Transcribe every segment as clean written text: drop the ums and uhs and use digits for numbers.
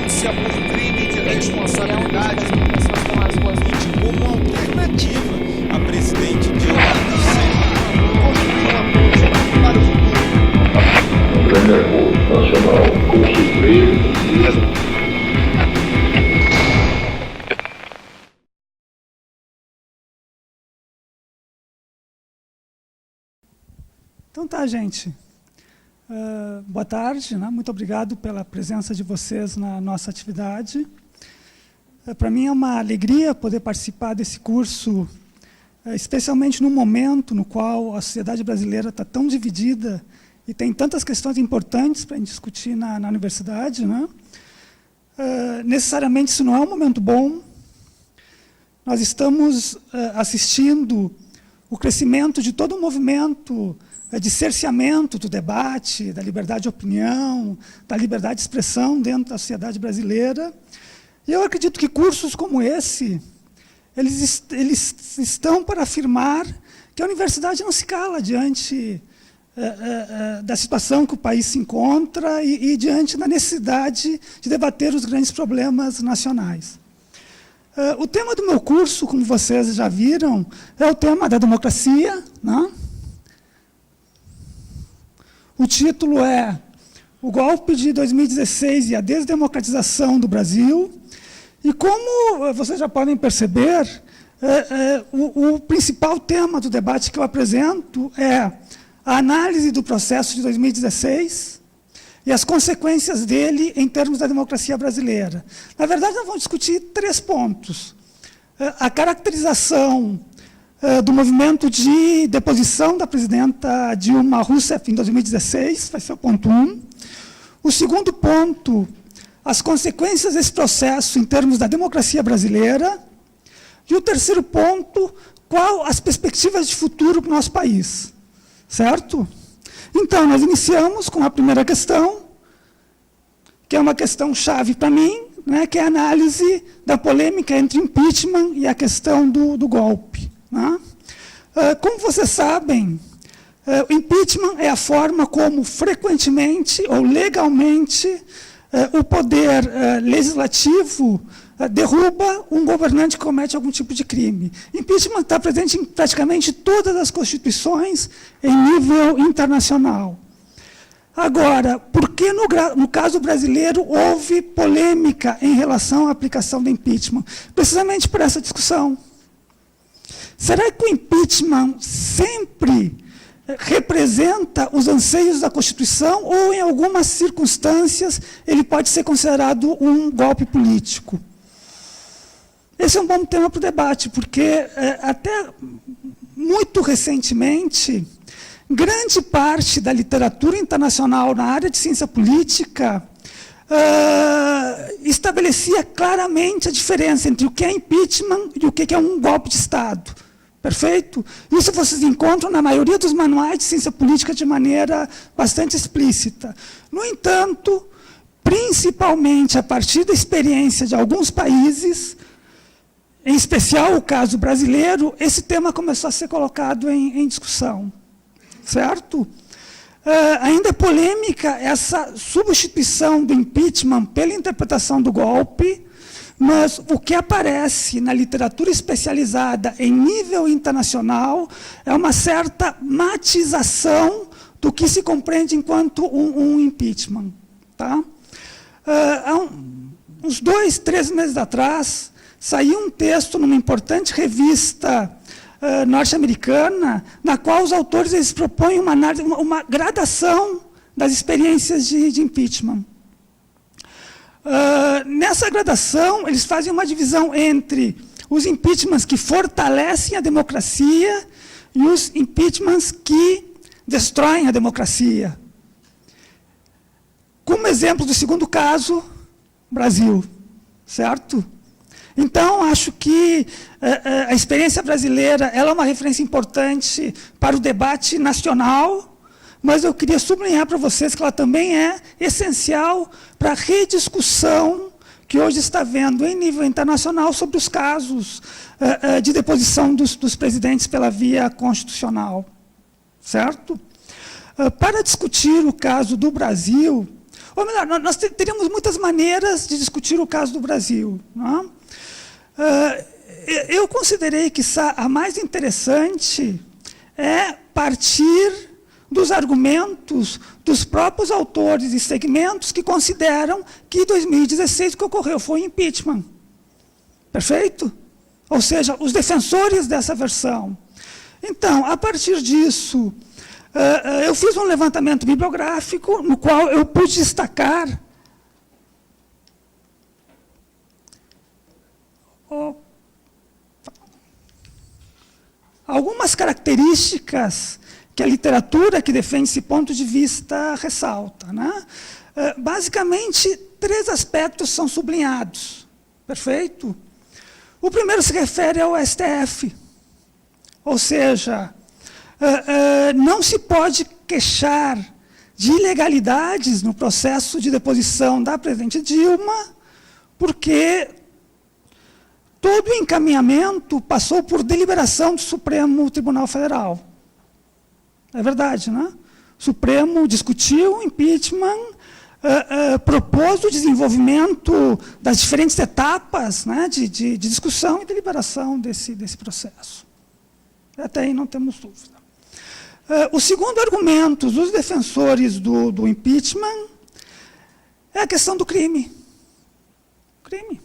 denúncia por crime de responsabilidade como alternativa a presidente Dilma Rousseff. construir uma política para o futuro. Um grande acordo nacional com o Supremo. Então tá, gente. Boa tarde, né? Muito obrigado pela presença de vocês na nossa atividade. Para mim é uma alegria poder participar desse curso, especialmente num momento no qual a sociedade brasileira está tão dividida e tem tantas questões importantes para discutir na universidade, né? Necessariamente isso não é um momento bom. Nós estamos assistindo o crescimento de todo um movimento de cerceamento do debate, da liberdade de opinião, da liberdade de expressão dentro da sociedade brasileira. E eu acredito que cursos como esse, eles estão para afirmar que a universidade não se cala diante da situação que o país se encontra e diante da necessidade de debater os grandes problemas nacionais. O tema do meu curso, como vocês já viram, é o tema da democracia, né? O título é O Golpe de 2016 e a Desdemocratização do Brasil. E como vocês já podem perceber, o principal tema do debate que eu apresento é a análise do processo de 2016 e as consequências dele em termos da democracia brasileira. Na verdade, nós vamos discutir 3 pontos. A caracterização do movimento de deposição da presidenta Dilma Rousseff em 2016, vai ser o ponto 1. O segundo ponto, as consequências desse processo em termos da democracia brasileira. E o terceiro ponto, qual as perspectivas de futuro para o nosso país. Certo? Então, nós iniciamos com a primeira questão, que é uma questão chave para mim, né, que é a análise da polêmica entre impeachment e a questão do golpe. Né? Como vocês sabem, o impeachment é a forma como frequentemente ou legalmente o poder legislativo derruba um governante que comete algum tipo de crime. Impeachment está presente em praticamente todas as constituições em nível internacional. Agora, por que no caso brasileiro houve polêmica em relação à aplicação do impeachment? Precisamente por essa discussão. Será que o impeachment sempre representa os anseios da Constituição ou, em algumas circunstâncias, ele pode ser considerado um golpe político? Esse é um bom tema para o debate, porque até muito recentemente, grande parte da literatura internacional na área de ciência política estabelecia claramente a diferença entre o que é impeachment e o que é um golpe de Estado. Perfeito? Isso vocês encontram na maioria dos manuais de ciência política de maneira bastante explícita. No entanto, principalmente a partir da experiência de alguns países, em especial o caso brasileiro, esse tema começou a ser colocado em discussão. Certo? Ainda é polêmica essa substituição do impeachment pela interpretação do golpe, mas o que aparece na literatura especializada em nível internacional é uma certa matização do que se compreende enquanto um impeachment. Tá? Há uns 2, 3 meses atrás, saiu um texto numa importante revista norte-americana, na qual os autores eles propõem uma gradação das experiências de impeachment. Nessa gradação, eles fazem uma divisão entre os impeachments que fortalecem a democracia e os impeachments que destroem a democracia. Como exemplo do segundo caso, Brasil, certo? Então, acho que a experiência brasileira ela é uma referência importante para o debate nacional, mas eu queria sublinhar para vocês que ela também é essencial para a rediscussão que hoje está havendo em nível internacional sobre os casos de deposição dos presidentes pela via constitucional. Certo? Para discutir o caso do Brasil, Ou melhor, nós teríamos muitas maneiras de discutir o caso do Brasil. Não é? Eu considerei que a mais interessante é partir dos argumentos dos próprios autores e segmentos que consideram que em 2016 o que ocorreu foi impeachment. Perfeito? Ou seja, os defensores dessa versão. Então, a partir disso, eu fiz um levantamento bibliográfico no qual eu pude destacar algumas características que a literatura que defende esse ponto de vista ressalta. Né? Basicamente, 3 aspectos são sublinhados. Perfeito? O primeiro se refere ao STF. Ou seja, não se pode queixar de ilegalidades no processo de deposição da presidente Dilma, porque todo o encaminhamento passou por deliberação do Supremo Tribunal Federal. É verdade, né? O Supremo discutiu o impeachment, propôs o desenvolvimento das diferentes etapas, né, de discussão e deliberação desse processo. Até aí não temos dúvida. O segundo argumento dos defensores do impeachment é a questão do crime. Crime.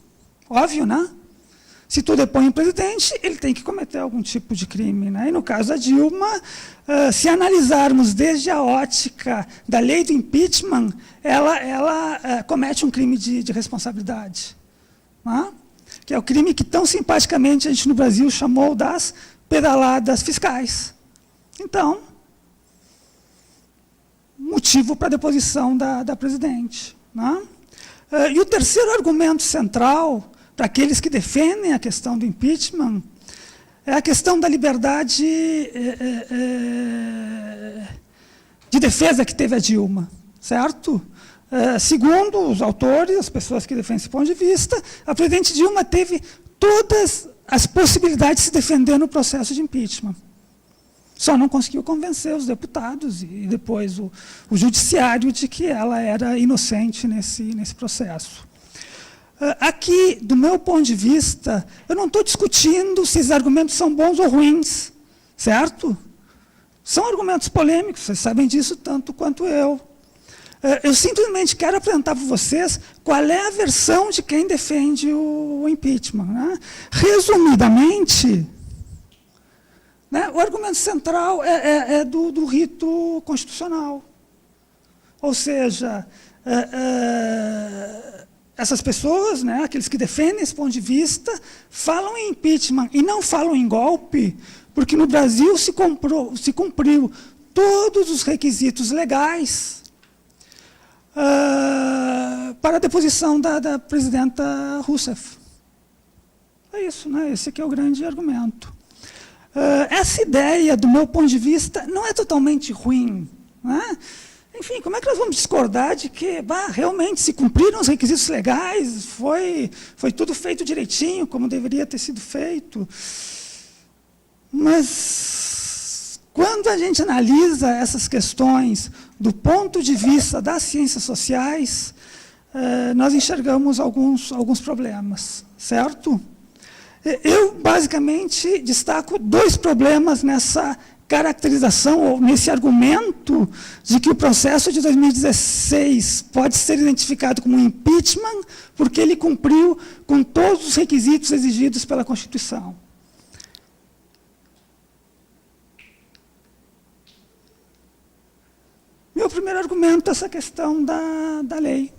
Óbvio, né? Se tu depõe o presidente, ele tem que cometer algum tipo de crime. Né? E no caso da Dilma, se analisarmos desde a ótica da lei do impeachment, ela comete um crime de responsabilidade. Né? Que é o crime que tão simpaticamente a gente no Brasil chamou das pedaladas fiscais. Então, motivo para a deposição da presidente. Né? E o terceiro argumento central para aqueles que defendem a questão do impeachment, é a questão da liberdade de defesa que teve a Dilma, certo? Segundo os autores, as pessoas que defendem esse ponto de vista, a presidente Dilma teve todas as possibilidades de se defender no processo de impeachment. Só não conseguiu convencer os deputados e depois o judiciário de que ela era inocente nesse processo. Aqui, do meu ponto de vista, eu não estou discutindo se esses argumentos são bons ou ruins, certo? São argumentos polêmicos, vocês sabem disso tanto quanto eu. Eu simplesmente quero apresentar para vocês qual é a versão de quem defende o impeachment. Né? Resumidamente, né, o argumento central é do rito constitucional. Ou seja, essas pessoas, né, aqueles que defendem esse ponto de vista, falam em impeachment e não falam em golpe, porque no Brasil se cumpriu todos os requisitos legais para a deposição da presidenta Rousseff. É isso, né? Esse aqui é o grande argumento. Essa ideia, do meu ponto de vista, não é totalmente ruim. Né? Enfim, como é que nós vamos discordar de que realmente se cumpriram os requisitos legais, foi tudo feito direitinho, como deveria ter sido feito? Mas, quando a gente analisa essas questões do ponto de vista das ciências sociais, nós enxergamos alguns problemas, certo? Eu, basicamente, destaco 2 problemas nessa caracterização, ou nesse argumento, de que o processo de 2016 pode ser identificado como impeachment, porque ele cumpriu com todos os requisitos exigidos pela Constituição. Meu primeiro argumento é essa questão da lei.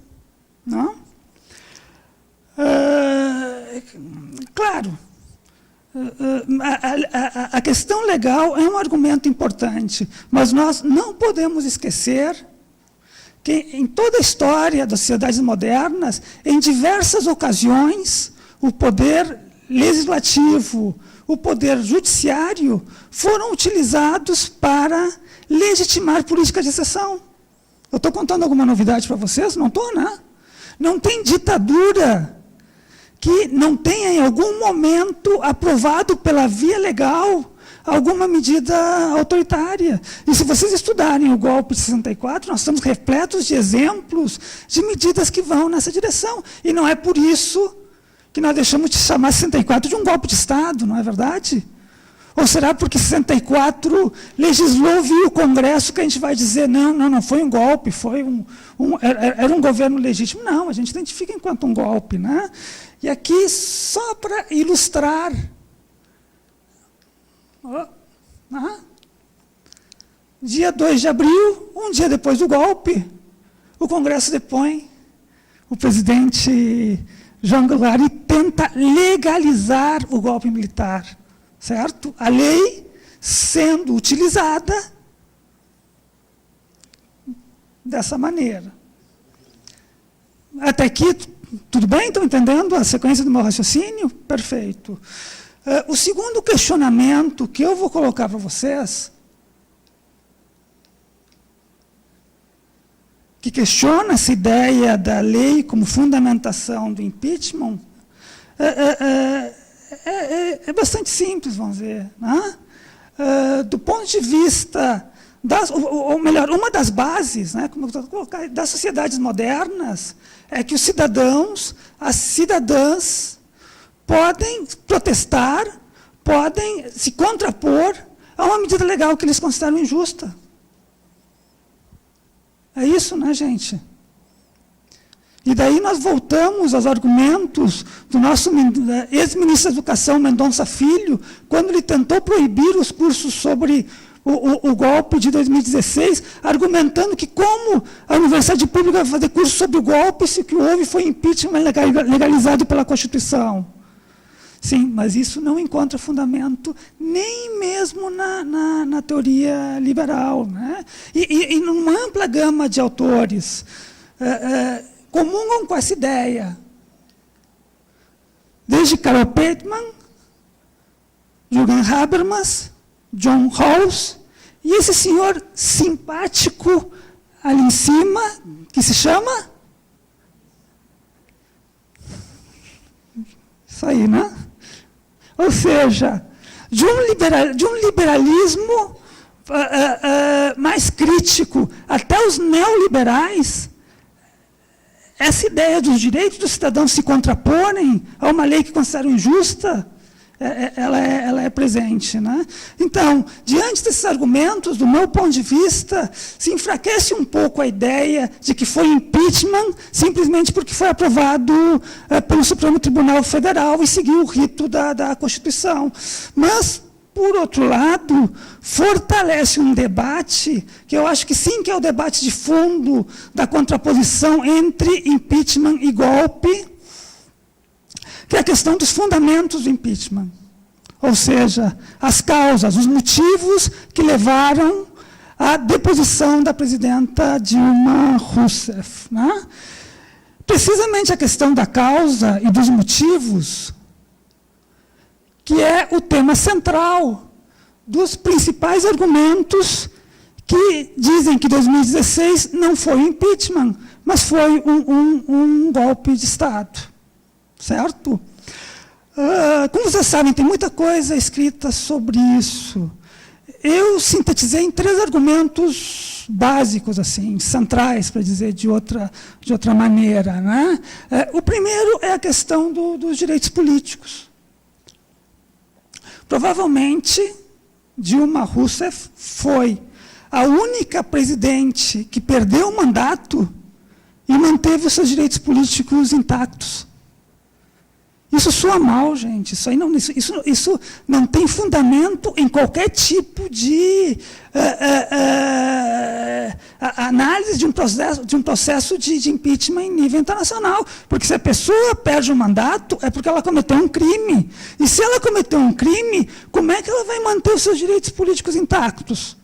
Não? Claro, a questão legal é um argumento importante, mas nós não podemos esquecer que em toda a história das sociedades modernas, em diversas ocasiões, o poder legislativo, o poder judiciário foram utilizados para legitimar políticas de exceção. Eu estou contando alguma novidade para vocês? Não estou, né? Não tem ditadura que não tenha, em algum momento, aprovado pela via legal alguma medida autoritária. E se vocês estudarem o golpe de 64, nós estamos repletos de exemplos de medidas que vão nessa direção. E não é por isso que nós deixamos de chamar 64 de um golpe de Estado, não é verdade? Ou será porque 64 legislou via o Congresso que a gente vai dizer, não foi um golpe, era um governo legítimo? Não, a gente identifica enquanto um golpe, né? E aqui, só para ilustrar, dia 2 de abril, um dia depois do golpe, o Congresso depõe o presidente João Goulart e tenta legalizar o golpe militar. Certo? A lei sendo utilizada dessa maneira. Até aqui, tudo bem? Estão entendendo a sequência do meu raciocínio? Perfeito. O segundo questionamento que eu vou colocar para vocês, que questiona essa ideia da lei como fundamentação do impeachment, é bastante simples, vamos dizer. Né? Do ponto de vista, ou melhor, uma das bases, né, como eu vou colocar, das sociedades modernas é que os cidadãos, as cidadãs, podem protestar, podem se contrapor a uma medida legal que eles consideram injusta. É isso, né, gente? E daí nós voltamos aos argumentos do nosso ex-ministro da Educação, Mendonça Filho, quando ele tentou proibir os cursos sobre o golpe de 2016, argumentando que como a universidade pública vai fazer curso sobre o golpe se o que houve foi impeachment legalizado pela Constituição. Sim, mas isso não encontra fundamento nem mesmo na teoria liberal. Né? E numa ampla gama de autores comungam com essa ideia. Desde Karl Pateman, Jürgen Habermas, John Rawls, e esse senhor simpático ali em cima, que se chama? Isso aí, né? Ou seja, de um liberalismo mais crítico até os neoliberais, essa ideia dos direitos dos cidadãos se contraporem a uma lei que consideram injusta, ela é presente. Né? Então, diante desses argumentos, do meu ponto de vista, se enfraquece um pouco a ideia de que foi impeachment simplesmente porque foi aprovado pelo Supremo Tribunal Federal e seguiu o rito da Constituição. Mas, por outro lado, fortalece um debate, que eu acho que sim, que é o debate de fundo da contraposição entre impeachment e golpe, que é a questão dos fundamentos do impeachment. Ou seja, as causas, os motivos que levaram à deposição da presidenta Dilma Rousseff. Né? Precisamente a questão da causa e dos motivos, que é o tema central dos principais argumentos que dizem que 2016 não foi impeachment, mas foi um golpe de Estado. Certo? Como vocês sabem, tem muita coisa escrita sobre isso. Eu sintetizei em 3 argumentos básicos, assim, centrais, para dizer de outra maneira. Né? O primeiro é a questão dos direitos políticos. Provavelmente, Dilma Rousseff foi a única presidente que perdeu o mandato e manteve os seus direitos políticos intactos. Isso soa mal, gente. Isso não tem fundamento em qualquer tipo de análise de um processo de impeachment em nível internacional. Porque se a pessoa perde o mandato, é porque ela cometeu um crime. E se ela cometeu um crime, como é que ela vai manter os seus direitos políticos intactos?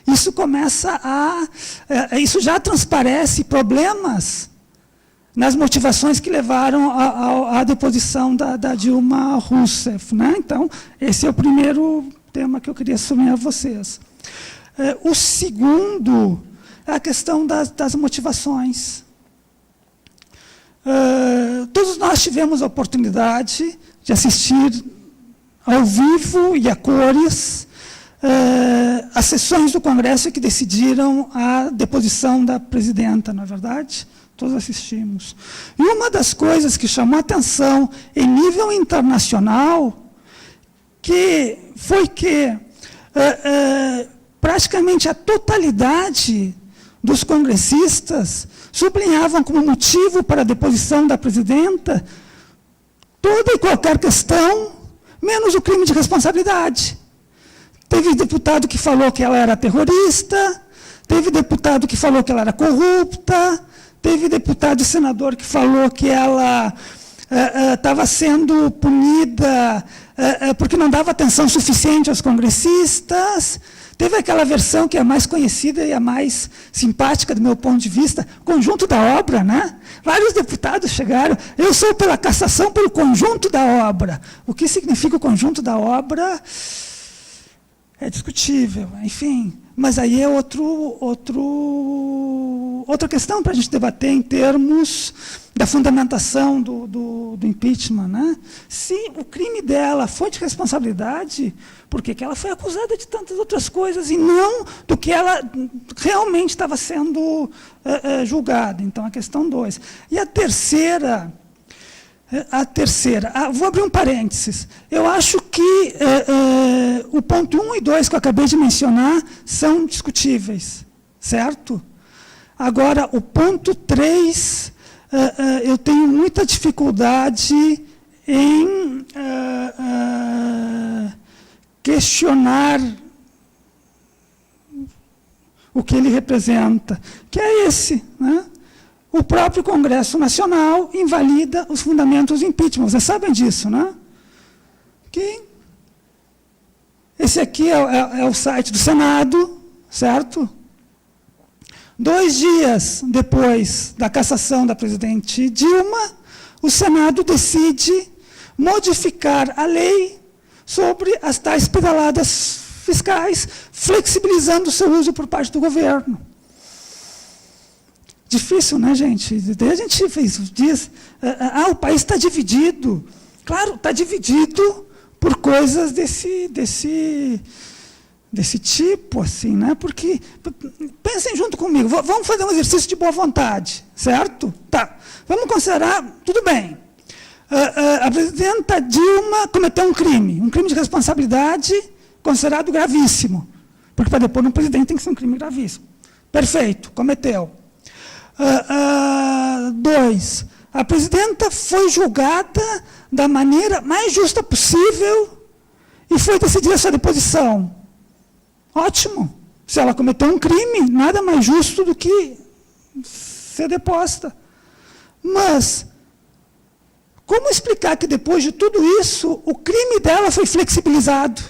Isso já transparece problemas nas motivações que levaram à deposição da Dilma Rousseff. Né? Então, esse é o primeiro tema que eu queria sublinhar a vocês. O segundo é a questão das motivações. Todos nós tivemos a oportunidade de assistir ao vivo e a cores as sessões do Congresso que decidiram a deposição da presidenta, não é verdade? Todos assistimos. E uma das coisas que chamou a atenção em nível internacional foi que praticamente a totalidade dos congressistas sublinhavam como motivo para a deposição da presidenta toda e qualquer questão, menos o crime de responsabilidade. Teve deputado que falou que ela era terrorista, teve deputado que falou que ela era corrupta, teve deputado e senador que falou que ela estava sendo punida porque não dava atenção suficiente aos congressistas. Teve aquela versão que é a mais conhecida e a mais simpática do meu ponto de vista, conjunto da obra, né? Vários deputados chegaram, eu sou pela cassação pelo conjunto da obra. O que significa o conjunto da obra é discutível, enfim. Mas aí é outra questão para a gente debater em termos da fundamentação do impeachment, né? Se o crime dela foi de responsabilidade, por que ela foi acusada de tantas outras coisas e não do que ela realmente estava sendo julgada? Então, a questão 2. E a terceira, vou abrir um parênteses. Eu acho que o ponto 1 e 2 que eu acabei de mencionar são discutíveis, certo? Agora, o ponto 3, eu tenho muita dificuldade em questionar o que ele representa, que é esse, né? O próprio Congresso Nacional invalida os fundamentos do impeachment. Vocês sabem disso, né? Que esse aqui é o site do Senado, certo? 2 dias depois da cassação da presidente Dilma, o Senado decide modificar a lei sobre as tais pedaladas fiscais, flexibilizando o seu uso por parte do governo. Difícil, né, gente? Daí a gente diz, o país está dividido. Claro, está dividido por coisas desse tipo, assim, né? Porque, pensem junto comigo, vamos fazer um exercício de boa vontade, certo? Tá, vamos considerar, tudo bem, a presidenta Dilma cometeu um crime de responsabilidade considerado gravíssimo, porque para depor um presidente tem que ser um crime gravíssimo. Perfeito, cometeu. 2, a presidenta foi julgada da maneira mais justa possível e foi decidida a sua deposição. Ótimo. Se ela cometeu um crime, nada mais justo do que ser deposta. Mas, como explicar que depois de tudo isso, o crime dela foi flexibilizado?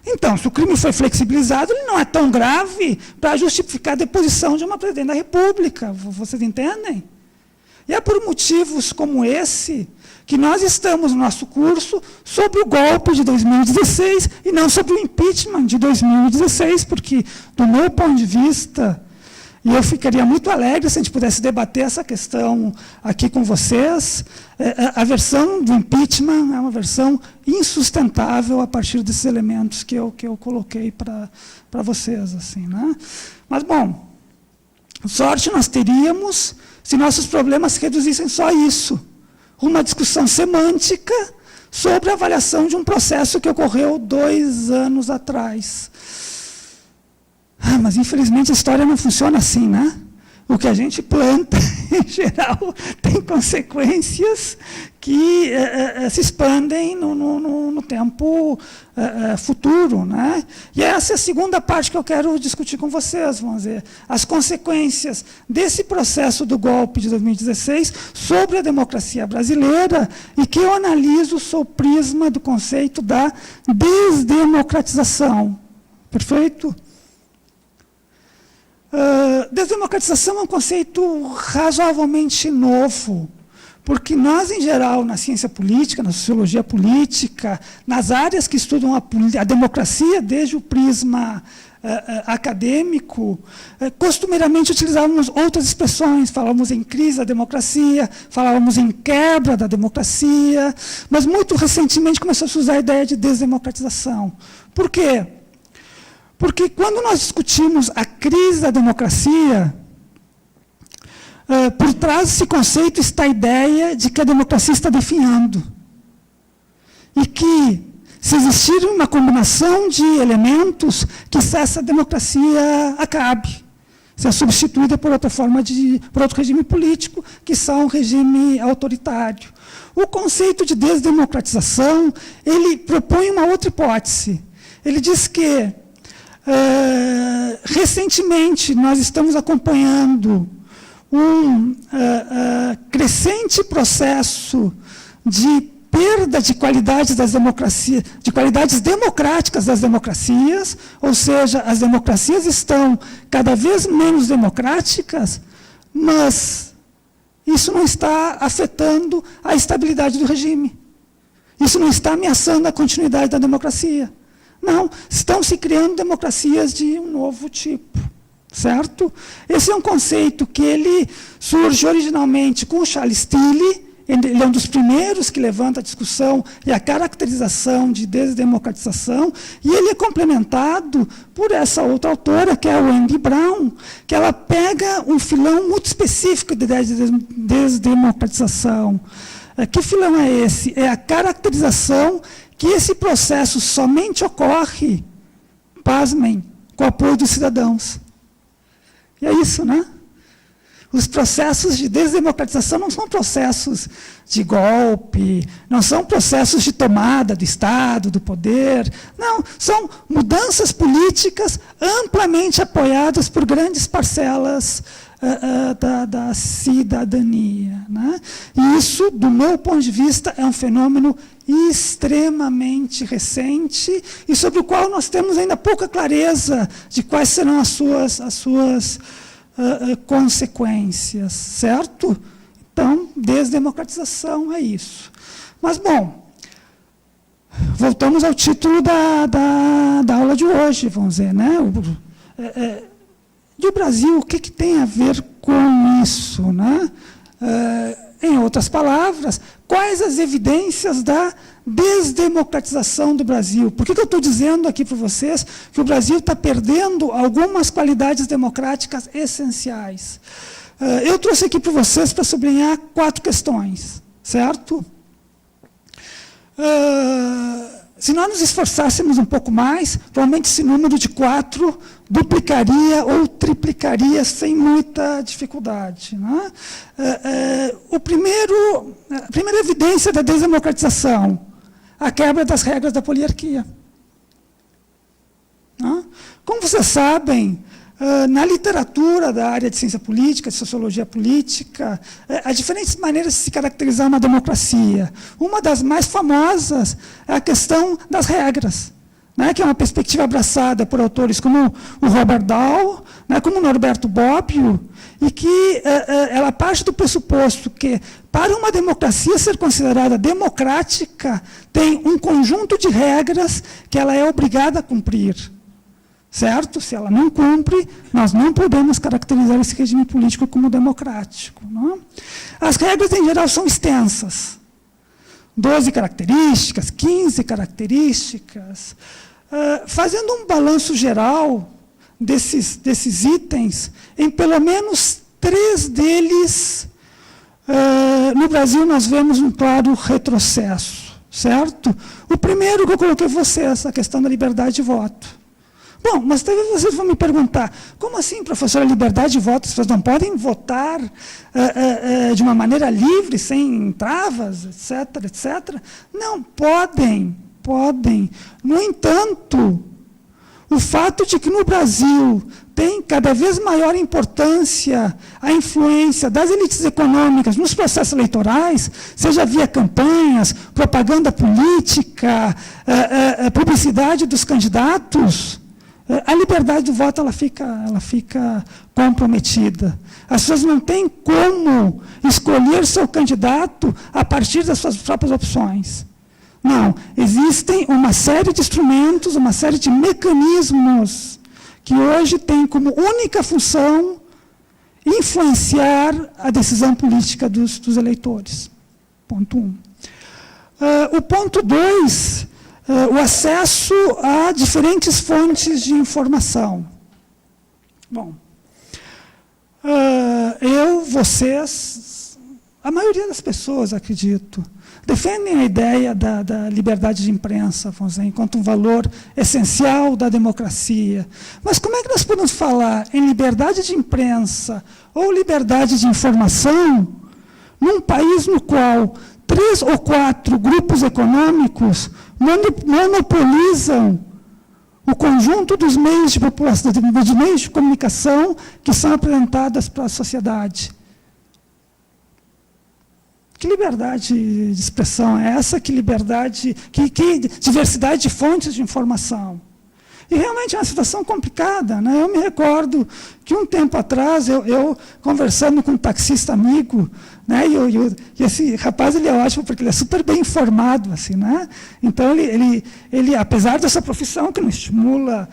Então, se o crime foi flexibilizado, ele não é tão grave para justificar a deposição de uma presidente da República. Vocês entendem? E é por motivos como esse que nós estamos no nosso curso sobre o golpe de 2016 e não sobre o impeachment de 2016, porque, do meu ponto de vista, e eu ficaria muito alegre se a gente pudesse debater essa questão aqui com vocês, a versão do impeachment é uma versão insustentável a partir desses elementos que eu coloquei para vocês. Assim, né? Mas, bom, sorte nós teríamos se nossos problemas se reduzissem só a isso. Uma discussão semântica sobre a avaliação de um processo que ocorreu 2 anos atrás. Mas, infelizmente, a história não funciona assim, né? O que a gente planta, em geral, tem consequências que se expandem no tempo futuro, né? E essa é a segunda parte que eu quero discutir com vocês, vamos dizer. As consequências desse processo do golpe de 2016 sobre a democracia brasileira e que eu analiso sob o prisma do conceito da desdemocratização. Perfeito? Desdemocratização é um conceito razoavelmente novo, Porque nós, em geral, na ciência política, na sociologia política, nas áreas que estudam a democracia desde o prisma acadêmico, costumeiramente utilizávamos outras expressões, falávamos em crise da democracia, falávamos em quebra da democracia, mas muito recentemente começou a se usar a ideia de desdemocratização. Por quê? Porque quando nós discutimos a crise da democracia, por trás desse conceito está a ideia de que a democracia está definhando. E que, se existir uma combinação de elementos, que essa democracia acabe, seja substituída por outra forma por outro regime político, que são um regime autoritário. O conceito de desdemocratização, ele propõe uma outra hipótese. Ele diz que, recentemente, nós estamos acompanhando um crescente processo de perda de qualidades das democracias, de qualidades democráticas das democracias, ou seja, as democracias estão cada vez menos democráticas, mas isso não está afetando a estabilidade do regime. Isso não está ameaçando a continuidade da democracia. Não, estão se criando democracias de um novo tipo. Certo? Esse é um conceito que ele surge originalmente com Charles Tilly, ele é um dos primeiros que levanta a discussão e a caracterização de desdemocratização, e ele é complementado por essa outra autora, que é a Wendy Brown, que ela pega um filão muito específico da ideia de desdemocratização. Que filão é esse? É a caracterização que esse processo somente ocorre, pasmem, com o apoio dos cidadãos. E é isso, né? Os processos de desdemocratização não são processos de golpe, não são processos de tomada do Estado, do poder. Não, são mudanças políticas amplamente apoiadas por grandes parcelas da cidadania. Né? E isso, do meu ponto de vista, é um fenômeno extremamente recente e sobre o qual nós temos ainda pouca clareza de quais serão as suas consequências, certo? Então, desdemocratização é isso. Mas, bom, voltamos ao título da aula de hoje, vamos dizer, né? E o Brasil, o que tem a ver com isso, né? Em outras palavras, quais as evidências da desdemocratização do Brasil? Por que eu estou dizendo aqui para vocês que o Brasil está perdendo algumas qualidades democráticas essenciais? Eu trouxe aqui para vocês para sublinhar 4 questões, certo? Se nós nos esforçássemos um pouco mais, provavelmente esse número de 4 duplicaria ou triplicaria sem muita dificuldade. Né? A primeira evidência da desdemocratização, a quebra das regras da poliarquia. Né? Como vocês sabem, na literatura da área de ciência política, de sociologia política, há diferentes maneiras de se caracterizar uma democracia. Uma das mais famosas é a questão das regras, né, que é uma perspectiva abraçada por autores como o Robert Dahl, né, como o Norberto Bobbio, e que ela parte do pressuposto que, para uma democracia ser considerada democrática, tem um conjunto de regras que ela é obrigada a cumprir. Certo? Se ela não cumpre, nós não podemos caracterizar esse regime político como democrático. Não? As regras, em geral, são extensas. 12 características, 15 características. Fazendo um balanço geral desses itens, em pelo menos 3 deles, no Brasil, nós vemos um claro retrocesso. Certo? O primeiro que eu coloquei para vocês, a questão da liberdade de voto. Bom, mas talvez vocês vão me perguntar, como assim, professora, liberdade de voto? Vocês não podem votar de uma maneira livre, sem travas, etc., etc.? Não, podem. No entanto, o fato de que no Brasil tem cada vez maior importância a influência das elites econômicas nos processos eleitorais, seja via campanhas, propaganda política, publicidade dos candidatos, a liberdade do voto ela fica comprometida. As pessoas não têm como escolher seu candidato a partir das suas próprias opções. Não, existem uma série de instrumentos, uma série de mecanismos que hoje têm como única função influenciar a decisão política dos eleitores. Ponto 1. O ponto 2, o acesso a diferentes fontes de informação. Bom, vocês, a maioria das pessoas, acredito, defendem a ideia da liberdade de imprensa, vamos dizer, enquanto um valor essencial da democracia. Mas como é que nós podemos falar em liberdade de imprensa ou liberdade de informação num país no qual 3 ou 4 grupos econômicos monopolizam o conjunto dos meios de população, de meios de comunicação que são apresentados para a sociedade? Que liberdade de expressão é essa? Que liberdade, que diversidade de fontes de informação? E realmente é uma situação complicada, né? Eu me recordo que um tempo atrás, eu conversando com um taxista amigo, né? E esse rapaz ele é ótimo porque ele é super bem informado, assim, né? Então ele apesar dessa profissão que não estimula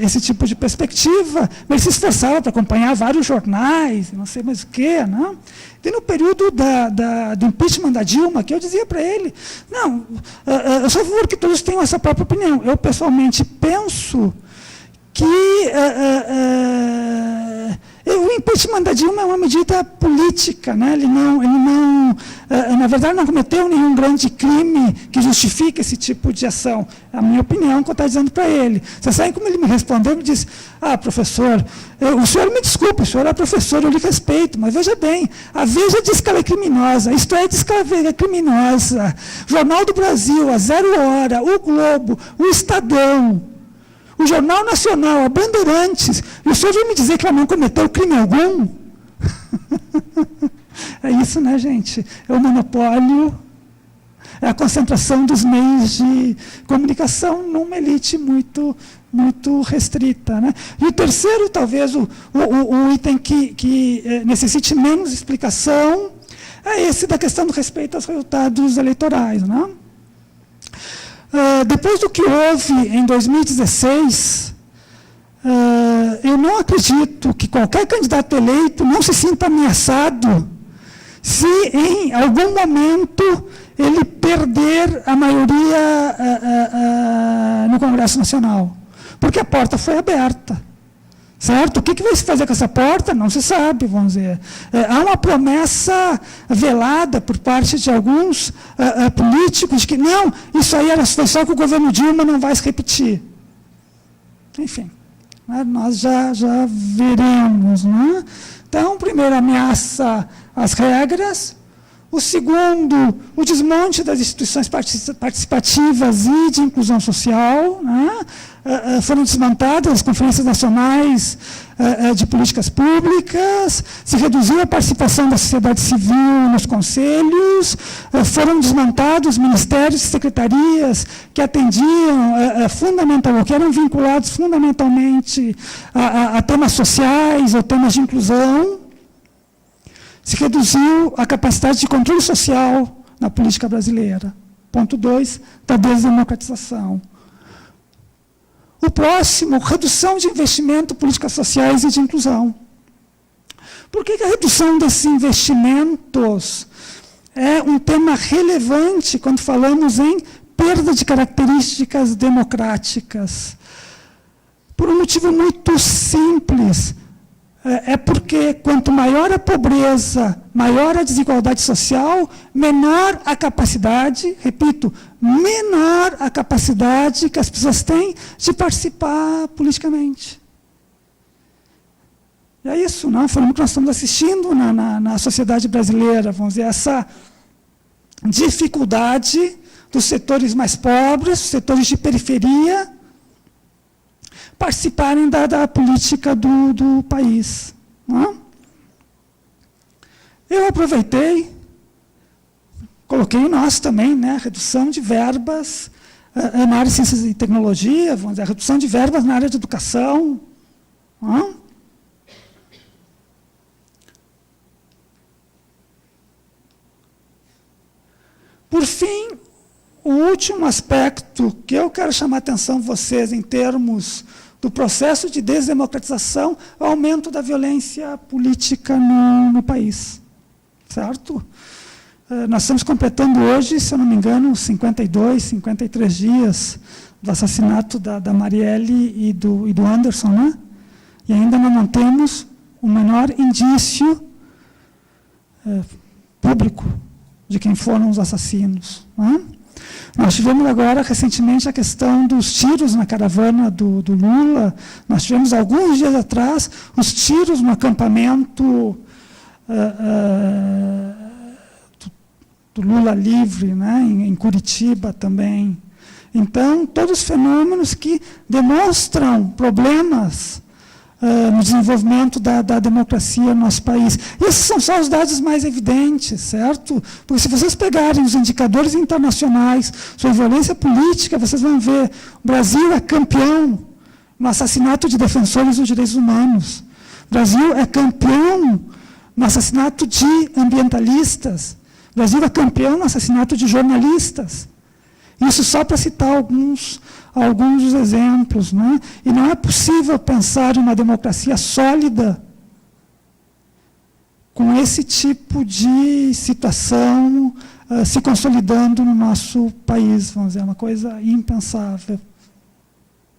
esse tipo de perspectiva, ele se esforçava para acompanhar vários jornais, não sei mais o quê, né? E no período do impeachment da Dilma, que eu dizia para ele, não, eu sou a favor que todos tenham essa própria opinião. Eu, pessoalmente, penso que o impeachment da Dilma é uma medida política, né? Ele não, na verdade, não cometeu nenhum grande crime que justifique esse tipo de ação. A minha opinião, que eu estava dizendo para ele. Você sabe como ele me respondeu? Ele disse, professor, o senhor me desculpe, o senhor é professor, eu lhe respeito, mas veja bem, a Veja diz que ela é criminosa, Isto É diz que ela é criminosa, Jornal do Brasil, a 0 Hora, o Globo, o Estadão, o Jornal Nacional, a Bandeirantes, e o senhor vai me dizer que ela não cometeu crime algum? É isso, né, gente? É o monopólio, é a concentração dos meios de comunicação numa elite muito restrita, né? E o terceiro, talvez, o item que necessite menos explicação, é esse da questão do respeito aos resultados eleitorais, né? Depois do que houve em 2016, eu não acredito que qualquer candidato eleito não se sinta ameaçado se em algum momento ele perder a maioria no Congresso Nacional. Porque a porta foi aberta. Certo? O que vai se fazer com essa porta? Não se sabe, vamos dizer. Há uma promessa velada por parte de alguns políticos que, não, isso aí foi só que o governo Dilma não vai se repetir. Enfim, né, nós já veremos. Né? Então, primeiro, ameaça às regras. O segundo, o desmonte das instituições participativas e de inclusão social. Né? Foram desmontadas as conferências nacionais de políticas públicas, se reduziu a participação da sociedade civil nos conselhos, foram desmontados ministérios e secretarias que atendiam fundamentalmente, que eram vinculados fundamentalmente a temas sociais ou temas de inclusão. Se reduziu a capacidade de controle social na política brasileira. Ponto 2, da desdemocratização. O próximo, redução de investimento em políticas sociais e de inclusão. Por que a redução desses investimentos é um tema relevante quando falamos em perda de características democráticas? Por um motivo muito simples. É porque quanto maior a pobreza, maior a desigualdade social, menor a capacidade, repito, menor a capacidade que as pessoas têm de participar politicamente. E é isso, não? Foi o que nós estamos assistindo na sociedade brasileira, vamos dizer, essa dificuldade dos setores mais pobres, dos setores de periferia, participarem da política do país. Não? Eu aproveitei, coloquei nós também, né, redução de verbas na área de ciências e tecnologia, vamos dizer, a redução de verbas na área de educação. Por fim, o último aspecto que eu quero chamar a atenção de vocês em termos do processo de desdemocratização é o aumento da violência política no país. Certo? Nós estamos completando hoje, se eu não me engano, 52, 53 dias do assassinato da Marielle e do Anderson, né? E ainda não temos o menor indício público de quem foram os assassinos. Né? Nós tivemos agora, recentemente, a questão dos tiros na caravana do Lula. Nós tivemos, alguns dias atrás, os tiros no acampamento do Lula Livre, né, em Curitiba também. Então, todos os fenômenos que demonstram problemas no desenvolvimento da democracia no nosso país. E esses são só os dados mais evidentes, certo? Porque se vocês pegarem os indicadores internacionais sobre violência política, vocês vão ver o Brasil é campeão no assassinato de defensores dos direitos humanos. O Brasil é campeão no assassinato de ambientalistas. O Brasil é campeão no assassinato de jornalistas. Isso só para citar alguns dos exemplos. Né? E não é possível pensar em uma democracia sólida com esse tipo de situação se consolidando no nosso país. Vamos dizer, é uma coisa impensável.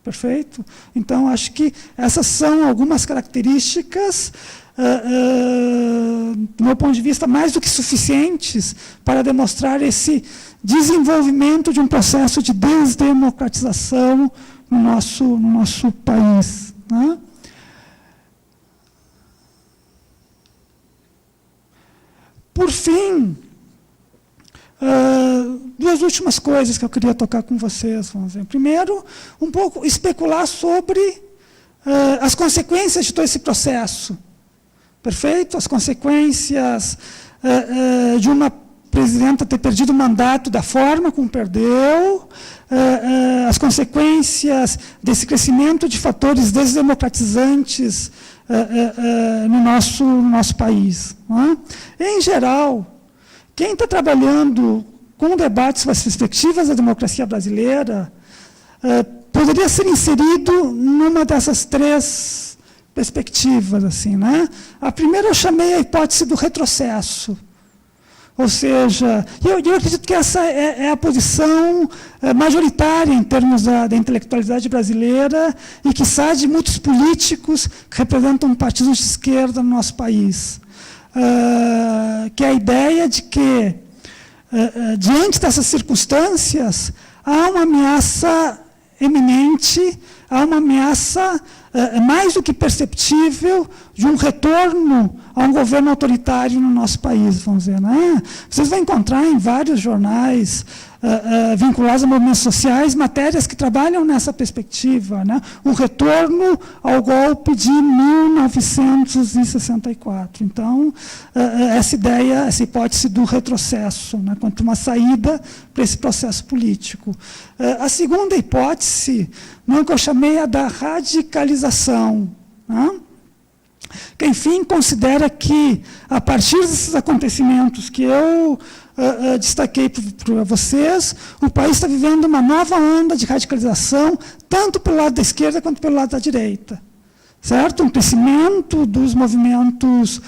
Perfeito? Então, acho que essas são algumas características, do meu ponto de vista, mais do que suficientes para demonstrar esse desenvolvimento de um processo de desdemocratização no nosso país. Né? Por fim, duas últimas coisas que eu queria tocar com vocês. Vamos ver. Primeiro, um pouco especular sobre as consequências de todo esse processo. Perfeito? As consequências de uma presidenta ter perdido o mandato da forma como perdeu, as consequências desse crescimento de fatores desdemocratizantes no nosso país. Né? Em geral, quem está trabalhando com debates sobre as perspectivas da democracia brasileira poderia ser inserido numa dessas três perspectivas. Assim, né? A primeira eu chamei a hipótese do retrocesso. Ou seja, eu acredito que essa é a posição majoritária em termos da intelectualidade brasileira e, quiçá, de muitos políticos que representam partidos de esquerda no nosso país. Que é a ideia de que, diante dessas circunstâncias, há uma ameaça eminente, há uma ameaça mais do que perceptível de um retorno a um governo autoritário no nosso país, vamos dizer. Né? Vocês vão encontrar em vários jornais vinculados a movimentos sociais matérias que trabalham nessa perspectiva, né? Um retorno ao golpe de 1964. Então, essa ideia, essa hipótese do retrocesso, né? Quanto uma saída para esse processo político. A segunda hipótese, não, que eu chamei a da radicalização. Né? Que, enfim, considera que, a partir desses acontecimentos que eu destaquei para vocês, o país está vivendo uma nova onda de radicalização, tanto pelo lado da esquerda quanto pelo lado da direita. Certo? Um crescimento dos movimentos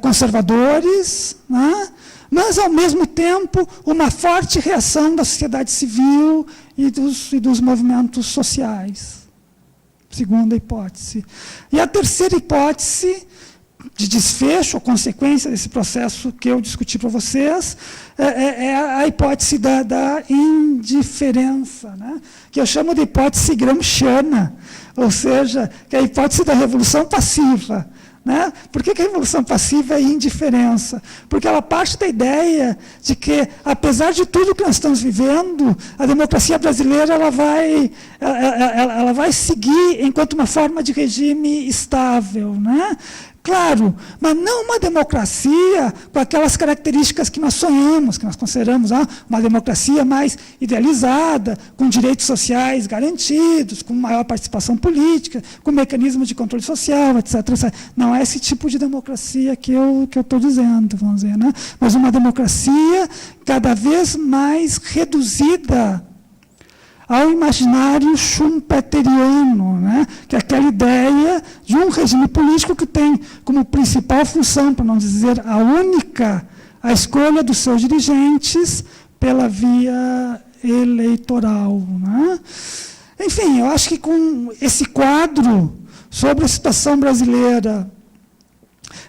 conservadores, né? Mas, ao mesmo tempo, uma forte reação da sociedade civil e dos movimentos sociais. Segunda hipótese. E a terceira hipótese de desfecho, ou consequência desse processo que eu discuti para vocês, é a hipótese da indiferença, né? Que eu chamo de hipótese gramsciana, ou seja, que é a hipótese da revolução passiva. Né? Por que a revolução passiva é indiferença? Porque ela parte da ideia de que, apesar de tudo que nós estamos vivendo, a democracia brasileira ela vai seguir enquanto uma forma de regime estável. Né? Claro, mas não uma democracia com aquelas características que nós sonhamos, que nós consideramos uma democracia mais idealizada, com direitos sociais garantidos, com maior participação política, com mecanismos de controle social, etc, etc. Não é esse tipo de democracia que eu estou dizendo, vamos dizer, né? Mas uma democracia cada vez mais reduzida ao imaginário schumpeteriano, né? Que é aquela ideia de um regime político que tem como principal função, para não dizer a única, a escolha dos seus dirigentes pela via eleitoral, né? Enfim, eu acho que com esse quadro sobre a situação brasileira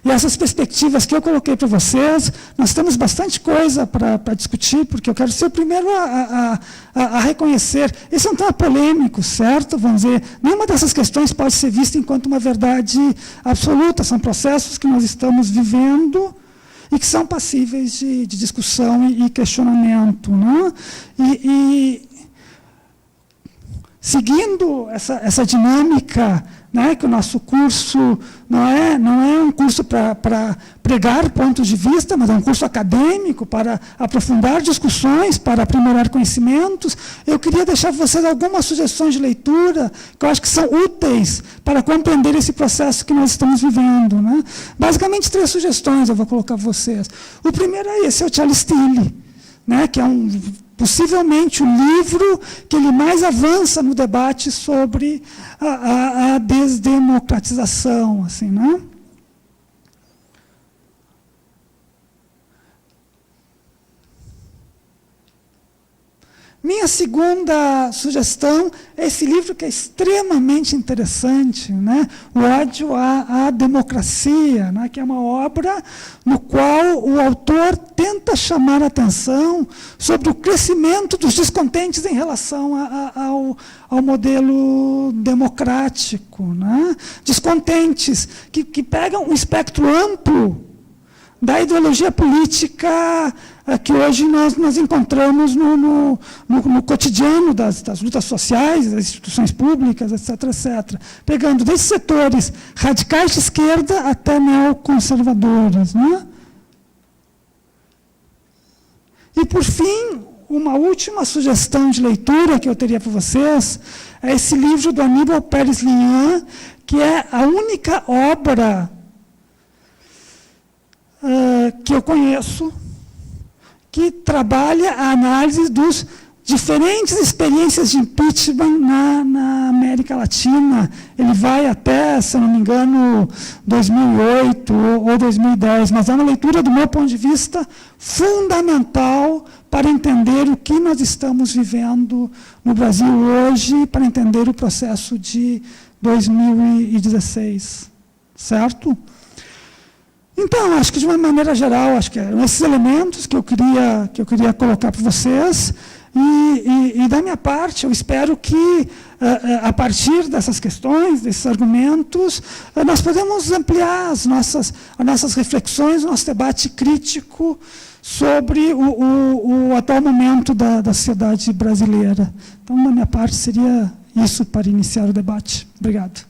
e essas perspectivas que eu coloquei para vocês, nós temos bastante coisa para discutir, porque eu quero ser o primeiro a reconhecer. Esse é um tema polêmico, certo? Vamos dizer, nenhuma dessas questões pode ser vista enquanto uma verdade absoluta. São processos que nós estamos vivendo e que são passíveis de discussão e questionamento, né? Seguindo essa dinâmica, né, que o nosso curso não é um curso para pregar pontos de vista, mas é um curso acadêmico para aprofundar discussões, para aprimorar conhecimentos, eu queria deixar para vocês algumas sugestões de leitura que eu acho que são úteis para compreender esse processo que nós estamos vivendo, né? Basicamente, 3 sugestões eu vou colocar para vocês. O primeiro é esse, é o Charles Tilly, né, que é possivelmente o livro que ele mais avança no debate sobre a desdemocratização, assim, né? Minha segunda sugestão é esse livro que é extremamente interessante, né? O Ódio à Democracia, né? Que é uma obra no qual o autor tenta chamar a atenção sobre o crescimento dos descontentes em relação ao modelo democrático, né? Descontentes que pegam um espectro amplo da ideologia política que hoje nós encontramos no cotidiano das lutas sociais, das instituições públicas, etc, etc. Pegando desde setores radicais de esquerda até neoconservadores, né? E, por fim, uma última sugestão de leitura que eu teria para vocês é esse livro do Aníbal Pérez Linhan, que é a única obra que eu conheço que trabalha a análise dos diferentes experiências de impeachment na América Latina. Ele vai até, se não me engano, 2008 ou 2010, mas é uma leitura, do meu ponto de vista, fundamental para entender o que nós estamos vivendo no Brasil hoje, para entender o processo de 2016, certo? Então, acho que de uma maneira geral, acho que eram esses elementos que eu queria colocar para vocês. E da minha parte, eu espero que, a partir dessas questões, desses argumentos, nós podemos ampliar as nossas reflexões, o nosso debate crítico sobre o atual momento da sociedade brasileira. Então, da minha parte, seria isso para iniciar o debate. Obrigado.